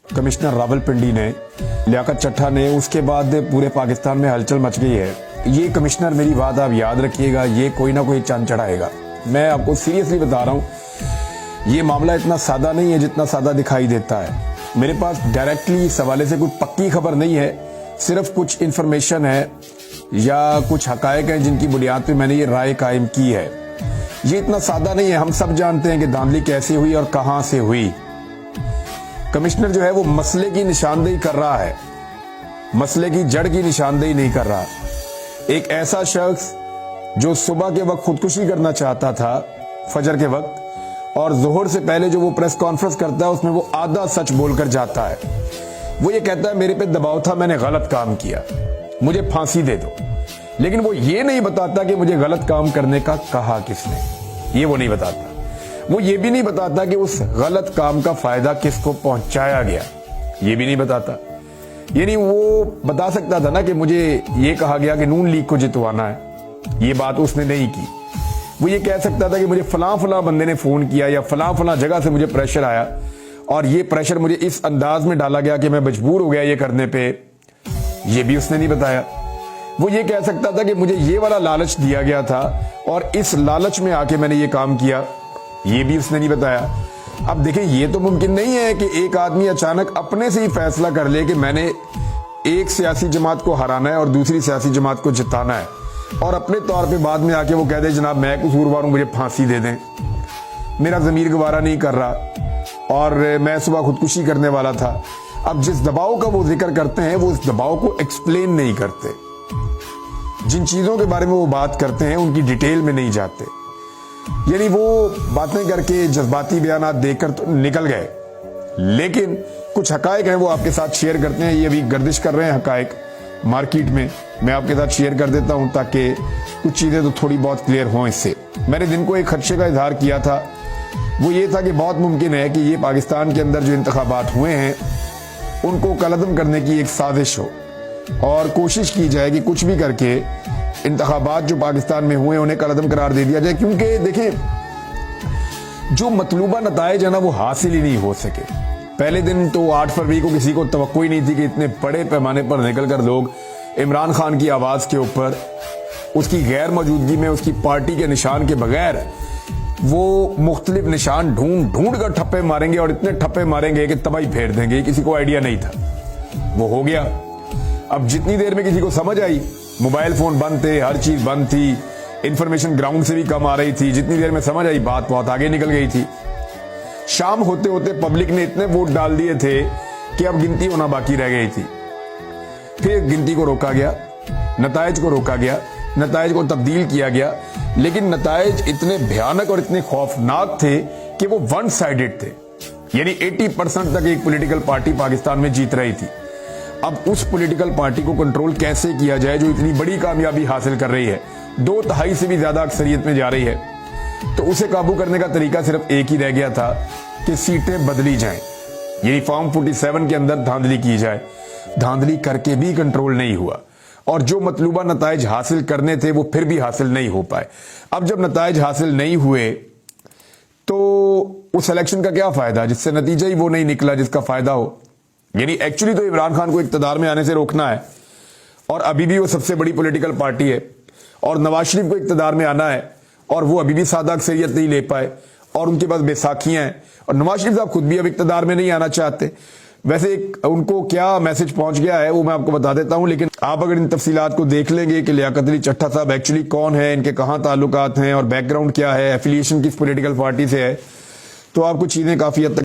Commissioner Rawalpindi ने, लियाकत चट्टा ने, उसके बाद पूरे पाकिस्तान में हलचल मच गई है। ये कमिश्नर, मेरी बात आप याद रखिएगा, ये कोई ना कोई चांद चढ़ाएगा। मैं आपको सीरियसली बता रहा हूँ, ये मामला इतना सादा नहीं है जितना सादा दिखाई देता है। मेरे पास डायरेक्टली इस हवाले से कोई पक्की खबर नहीं है, सिर्फ कुछ इन्फॉर्मेशन है या कुछ हकायक हैं जिनकी बुनियाद पे मैंने ये राय कायम की है। ये इतना सादा नहीं है। हम सब जानते हैं कि धांधली कैसे हुई और कहां से हुई। कमिश्नर जो है वो मसले की निशानदेही कर रहा है, मसले की जड़ की निशानदेही नहीं कर रहा। एक ऐसा शख्स जो सुबह के वक्त खुदकुशी करना चाहता था, फजर के वक्त, और जोहर से पहले जो वो प्रेस कॉन्फ्रेंस करता है उसमें वो आधा सच बोलकर जाता है। वो ये कहता है मेरे पे दबाव था, मैंने गलत काम किया, मुझे फांसी दे दो। लेकिन वो ये नहीं बताता कि मुझे गलत काम करने का कहा किसने, ये वो नहीं बताता। वो ये भी नहीं बताता कि उस गलत काम का फायदा किसको पहुंचाया गया, ये भी नहीं बताता। यानी वो बता सकता था ना कि मुझे ये कहा गया कि नून लीग को जितवाना है, ये बात उसने नहीं की। वो ये कह सकता था कि मुझे फलां फलां बंदे ने फोन किया या फलां फलां जगह से मुझे प्रेशर आया और ये प्रेशर मुझे इस अंदाज में डाला गया कि मैं मजबूर हो गया ये करने पे, ये भी उसने नहीं बताया। वो ये कह सकता था कि मुझे ये वाला लालच दिया गया था और इस लालच में आके मैंने ये काम किया, ये भी उसने नहीं बताया। अब देखिए, ये तो मुमकिन नहीं है कि एक आदमी अचानक अपने से ही फैसला कर ले कि मैंने एक सियासी जमात को हराना है और दूसरी सियासी जमात को जिताना है, और अपने तौर पे बाद में आके वो कह दे जनाब मैं कसूरवार हूं, मुझे फांसी दे दें, मेरा ज़मीर गवारा नहीं कर रहा और मैं सुबह खुदकुशी करने वाला था। अब जिस दबाव का वो जिक्र करते हैं वो इस दबाव को एक्सप्लेन नहीं करते। जिन चीज़ों के बारे में वो बात करते हैं उनकी डिटेल में नहीं जाते। यानी वो बातें करके जज्बाती बयानात देकर तो निकल गए, लेकिन कुछ हकायक हैं वो आपके साथ शेयर करते हैं। ये अभी गर्दिश कर रहे हैं हकायक मार्केट में, मैं आपके साथ शेयर कर देता हूं ताकि कुछ चीज़ें तो थोड़ी बहुत क्लियर हों इससे। मैंने दिन को एक खदशे का इजहार किया था, वो ये था कि बहुत मुमकिन है कि ये पाकिस्तान के अंदर जो इंतखाबात हुए हैं उनको कलअदम करने की एक साजिश हो और कोशिश की जाए कि कुछ भी करके इंतखाबात जो पाकिस्तान में हुए उन्हें कलअदम करार दे दिया जाए। क्योंकि देखें, जो मतलूबा नताइज है ना वो हासिल ही नहीं हो सके। पहले दिन तो 8 फरवरी को किसी को तवक्को ही नहीं थी कि इतने बड़े पैमाने पर निकलकर लोग इमरान खान की आवाज के ऊपर, उसकी गैर मौजूदगी में, उसकी पार्टी के निशान के बगैर वो मुख्तलिफ निशान ढूंढ ढूंढ कर ठप्पे मारेंगे और इतने ठप्पे मारेंगे कि तबाही फेर देंगे। किसी को आइडिया नहीं था, वो हो गया। अब जितनी देर में किसी को समझ आई, मोबाइल फोन बंद थे, हर चीज बंद थी, इंफॉर्मेशन ग्राउंड से भी कम आ रही थी, जितनी देर में समझ आई बात बहुत आगे निकल गई थी। शाम होते होते पब्लिक ने इतने वोट डाल दिए थे कि अब गिनती होना बाकी रह गई थी। फिर गिनती को रोका गया, नताइज को रोका गया, नताइज को तब्दील किया गया, लेकिन नताइज इतने भयानक और इतने खौफनाक थे कि वो वन साइडेड थे। यानी 80% तक एक पॉलिटिकल पार्टी पाकिस्तान में जीत रही थी। अब उस पॉलिटिकल पार्टी को कंट्रोल कैसे किया जाए जो इतनी बड़ी कामयाबी हासिल कर रही है, 2/3 से भी ज्यादा अक्सरियत में जा रही है, तो उसे काबू करने का तरीका सिर्फ एक ही रह गया था कि सीटें बदली जाएं। यही फॉर्म 47 के अंदर धांधली की जाए। धांधली करके भी कंट्रोल नहीं हुआ और जो मतलूबा नताइज हासिल करने थे वो फिर भी हासिल नहीं हो पाए। अब जब नताइज हासिल नहीं हुए तो उस इलेक्शन का क्या फायदा जिससे नतीजा ही वो नहीं निकला जिसका फायदा हो। यानी एक्चुअली तो इमरान खान को इक्तदार में आने से रोकना है और अभी भी वो सबसे बड़ी पॉलिटिकल पार्टी है, और नवाज शरीफ को इक्तदार में आना है और वो अभी भी सादा अक्सरियत नहीं ले पाए और उनके पास बैसाखियां हैं, और नवाज शरीफ साहब खुद भी अब इक्तदार में नहीं आना चाहते। वैसे उनको क्या मैसेज पहुंच गया है वो मैं आपको बता देता हूं, लेकिन आप अगर इन तफसीलात को देख लेंगे कि लियाकत अली चट्टा साहब एक्चुअली कौन है, इनके कहां ताल्लुकात हैं और बैकग्राउंड क्या है, एफिलिएशन किस पॉलिटिकल पार्टी से है, तो आपको चीजें काफी हद तक